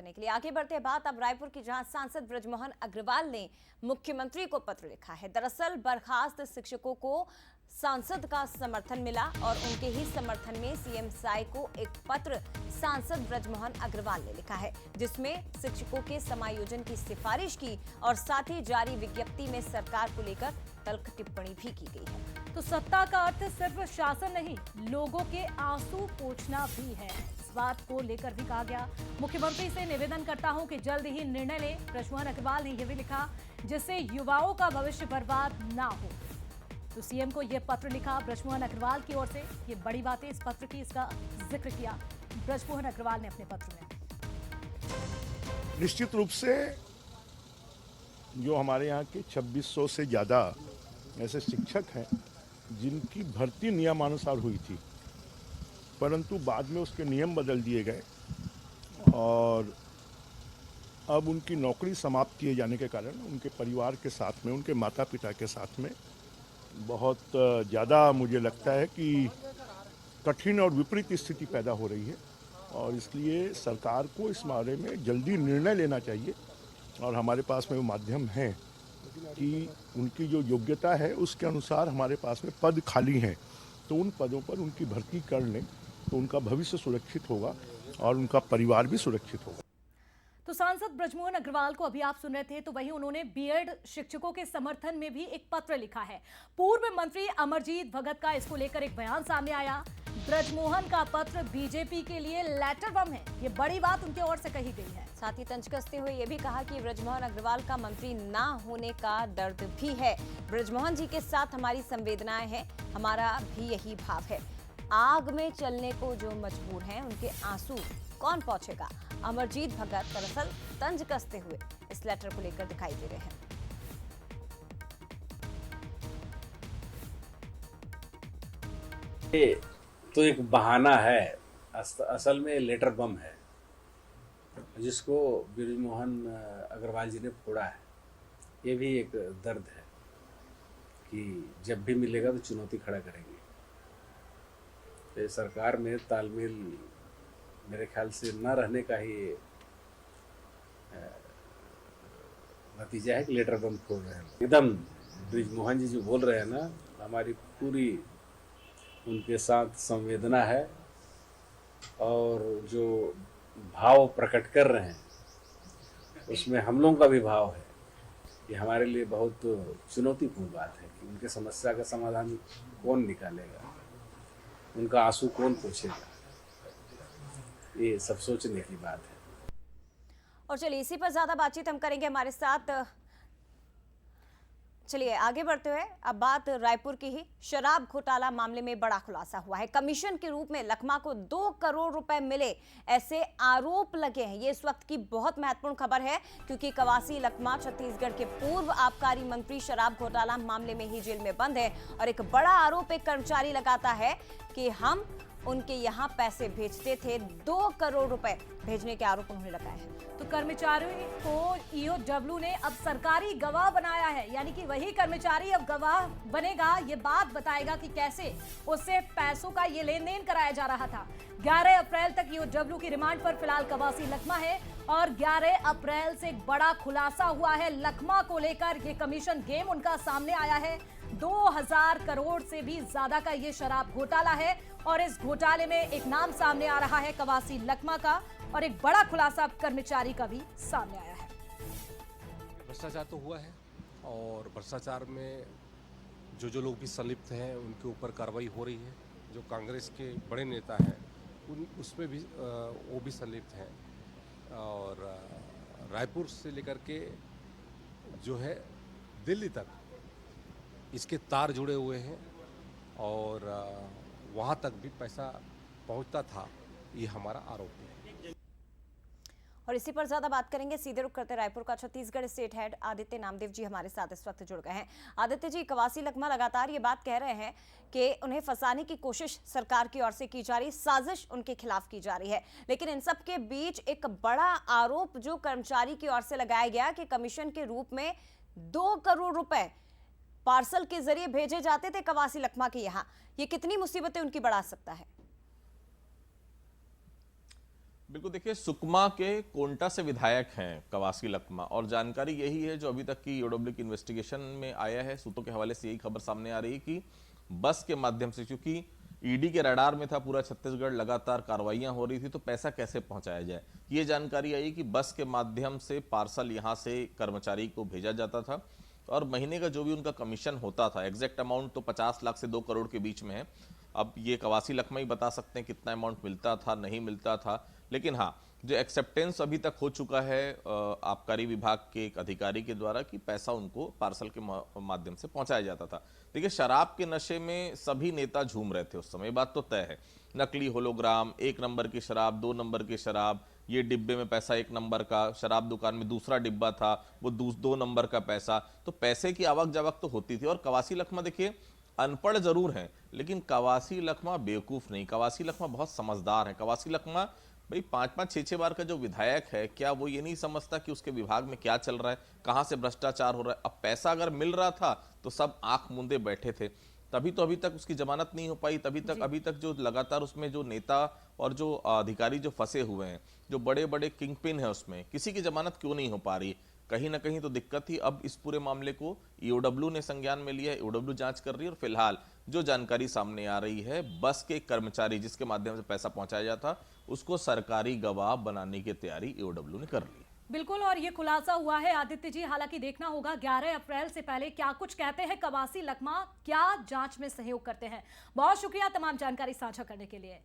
करने के लिए। आगे बढ़ते हैं बात अब रायपुर की, जहां सांसद ब्रजमोहन अग्रवाल ने मुख्यमंत्री को पत्र लिखा है। दरअसल बर्खास्त शिक्षकों को सांसद का समर्थन मिला और उनके ही समर्थन में सीएम साय को एक पत्र सांसद ब्रजमोहन अग्रवाल ने लिखा है, जिसमें शिक्षकों के समायोजन की सिफारिश की और साथ ही जारी विज्ञप्ति में सरकार को लेकर तल्ख टिप्पणी भी की गई है। तो सत्ता का अर्थ सिर्फ शासन नहीं, लोगों के आंसू पोंछना भी है। इस बात को लेकर भी कहा गया, मुख्यमंत्री से निवेदन करता हूं कि जल्द ही निर्णय ले। ब्रजमोहन अग्रवाल ने यह भी लिखा, जिससे युवाओं का भविष्य बर्बाद ना हो। तो सीएम को यह पत्र लिखा ब्रजमोहन अग्रवाल की ओर से। ये बड़ी बात है इस पत्र की, इसका जिक्र किया ब्रजमोहन अग्रवाल ने अपने पत्र में। निश्चित रूप से जो हमारे यहाँ के 2600 से ज़्यादा ऐसे शिक्षक हैं जिनकी भर्ती नियमानुसार हुई थी, परंतु बाद में उसके नियम बदल दिए गए और अब उनकी नौकरी समाप्त किए जाने के कारण उनके परिवार के साथ में, उनके माता पिता के साथ में बहुत ज़्यादा मुझे लगता है कि कठिन और विपरीत स्थिति पैदा हो रही है और इसलिए सरकार को इस बारे में जल्दी निर्णय लेना चाहिए और हमारे पास में वो माध्यम है कि उनकी जो योग्यता है उसके अनुसार हमारे पास में पद खाली हैं, तो उन पदों पर उनकी भर्ती कर लें तो उनका भविष्य सुरक्षित होगा और उनका परिवार भी सुरक्षित होगा। तो सांसद ब्रजमोहन अग्रवाल को अभी आप सुन रहे थे, तो वहीं उन्होंने बीएड शिक्षकों के समर्थन में भी एक पत्र लिखा है। पूर्व मंत्री अमरजीत भगत का इसको लेकर एक बयान सामने आया। ब्रजमोहन का पत्र बीजेपी के लिए लेटर बम है, ये बड़ी बात उनकी ओर से कही गई है। साथ ही तंज कसते हुए ये भी कहा कि ब्रजमोहन अग्रवाल का मंत्री ना होने का दर्द भी है। ब्रजमोहन जी के साथ हमारी संवेदनाएं हैं, हमारा भी यही भाव है। आग में चलने को जो मजबूर हैं उनके आंसू कौन पहुंचेगा। अमरजीत भगत दरअसल तंज कसते हुए इस लेटर को लेकर दिखाई दे रहे हैं। ये तो एक बहाना है, असल में लेटर बम है जिसको ब्रजमोहन अग्रवाल जी ने फोड़ा है। ये भी एक दर्द है कि जब भी मिलेगा तो चुनौती खड़ा करेंगे। तो सरकार में तालमेल मेरे ख्याल से न रहने का ही नतीजा है कि लेटर बम फोड़ रहे हैं। एकदम ब्रजमोहन जी जो बोल रहे हैं ना, हमारी पूरी उनके साथ संवेदना है और जो भाव प्रकट कर रहे हैं उसमें हम लोगों का भी भाव है। ये हमारे लिए बहुत चुनौतीपूर्ण बात है कि उनके समस्या का समाधान कौन निकालेगा, उनका आंसू कौन पोंछेगा। ये सब सोचने की बात है। और चलिए इसी पर ज्यादा बातचीत हम करेंगे हमारे साथ। चलिए आगे बढ़ते हुए अब बात रायपुर की ही। शराब घोटाला मामले में बड़ा खुलासा हुआ है। कमीशन के रूप में लखमा को 2 करोड़ रुपए मिले, ऐसे आरोप लगे हैं। ये इस वक्त की बहुत महत्वपूर्ण खबर है क्योंकि कवासी लखमा छत्तीसगढ़ के पूर्व आबकारी मंत्री शराब घोटाला मामले में ही जेल में बंद है और एक बड़ा आरोप एक कर्मचारी लगाता है कि हम उनके यहाँ पैसे भेजते थे। 2 करोड़ रुपए भेजने के आरोप उन्होंने लगाए हैं। तो कर्मचारी को ईओडब्ल्यू ने अब सरकारी गवाह बनाया है, यानी कि वही कर्मचारी अब गवाह बनेगा। ये बात बताएगा कि कैसे उससे पैसों का ये लेन देन कराया जा रहा था। 11 अप्रैल तक ईओडब्ल्यू की रिमांड पर फिलहाल कवासी लखमा है और 11 अप्रैल से एक बड़ा खुलासा हुआ है लखमा को लेकर। ये कमीशन गेम उनका सामने आया है। 2000 करोड़ से भी ज्यादा का ये शराब घोटाला है और इस घोटाले में एक नाम सामने आ रहा है कवासी लखमा का और एक बड़ा खुलासा कर्मचारी का भी सामने आया है। भ्रष्टाचार तो हुआ है और भ्रष्टाचार में जो लोग भी संलिप्त हैं उनके ऊपर कार्रवाई हो रही है। जो कांग्रेस के बड़े नेता हैं उसमें भी वो भी संलिप्त हैं और रायपुर से लेकर के जो है दिल्ली तक इसके तार जुड़े हुए हैं और वहाँ तक भी पैसा पहुँचता था, ये हमारा आरोप है। और इसी पर ज्यादा बात करेंगे, सीधे रुख करते रायपुर का। छत्तीसगढ़ स्टेट हेड आदित्य नामदेव जी हमारे साथ इस वक्त जुड़ गए हैं। आदित्य जी, कवासी लखमा लगातार ये बात कह रहे हैं कि उन्हें फंसाने की कोशिश सरकार की ओर से की जा रही, साजिश उनके खिलाफ की जा रही है, लेकिन इन सब के बीच एक बड़ा आरोप जो कर्मचारी की ओर से लगाया गया कि कमीशन के रूप में 2 करोड़ रुपए पार्सल के जरिए भेजे जाते थे कवासी लखमा के यहाँ। ये कितनी मुसीबतें उनकी बढ़ा सकता है? बिल्कुल, देखिए सुकमा के कोंटा से विधायक हैं कवासी लखमा, और जानकारी यही है जो अभी तक की ईओडब्ल्यू की इन्वेस्टिगेशन में आया है। सूत्रों के हवाले से यही खबर सामने आ रही है कि बस के माध्यम से, क्योंकि ईडी के रडार में था पूरा छत्तीसगढ़, लगातार कार्रवाइयां हो रही थी, तो पैसा कैसे पहुंचाया जाए, ये जानकारी आई कि बस के माध्यम से पार्सल यहां से कर्मचारी को भेजा जाता था और महीने का जो भी उनका कमीशन होता था, एग्जैक्ट अमाउंट तो 50 लाख से 2 करोड़ के बीच में है। अब ये कवासी लखमा ही बता सकते हैं कितना अमाउंट मिलता था, नहीं मिलता था। लेकिन हाँ, जो एक्सेप्टेंस अभी तक हो चुका है आबकारी विभाग के एक अधिकारी के द्वारा कि पैसा उनको पार्सल के माध्यम से पहुंचाया जाता था। देखिए, शराब के नशे में सभी नेता झूम रहे थे उस समय, बात तो तय है। नकली होलोग्राम, 1 नंबर की शराब, 2 नंबर की शराब, ये डिब्बे में पैसा 1 नंबर का, शराब दुकान में दूसरा डिब्बा था, वो 2 नंबर का पैसा। तो पैसे की आवक जावक तो होती थी। और कवासी लखमा देखिए अनपढ़ जरूर हैं, लेकिन कवासी लखमा बेवकूफ नहीं, कवासी लखमा बहुत समझदार है। कवासी लखमा भाई 5-5, 6-6 बार का जो विधायक है, क्या वो ये नहीं समझता कि उसके विभाग में क्या चल रहा है, कहां से भ्रष्टाचार हो रहा है। अब पैसा अगर मिल रहा था तो सब आंख मूंदे बैठे थे, तभी तो अभी तक उसकी जमानत नहीं हो पाई। अभी तक जो लगातार उसमें जो नेता और जो अधिकारी जो फंसे हुए हैं, जो बड़े बड़े किंग पिन है, उसमें किसी की जमानत क्यों नहीं हो पा रही। कहीं ना कहीं तो दिक्कत थी। अब इस पूरे मामले को ईओडब्ल्यू ने संज्ञान में लिया है, ईओडब्ल्यू जांच कर रही है। और फिलहाल जो जानकारी सामने आ रही है, बस के कर्मचारी जिसके माध्यम से पैसा पहुंचाया जाता, उसको सरकारी गवाह बनाने की तैयारी ईओडब्ल्यू ने कर ली है। बिल्कुल, और ये खुलासा हुआ है आदित्य जी। हालांकि देखना होगा 11 अप्रैल से पहले क्या कुछ कहते हैं कवासी लखमा, क्या जांच में सहयोग करते हैं। बहुत शुक्रिया तमाम जानकारी साझा करने के लिए।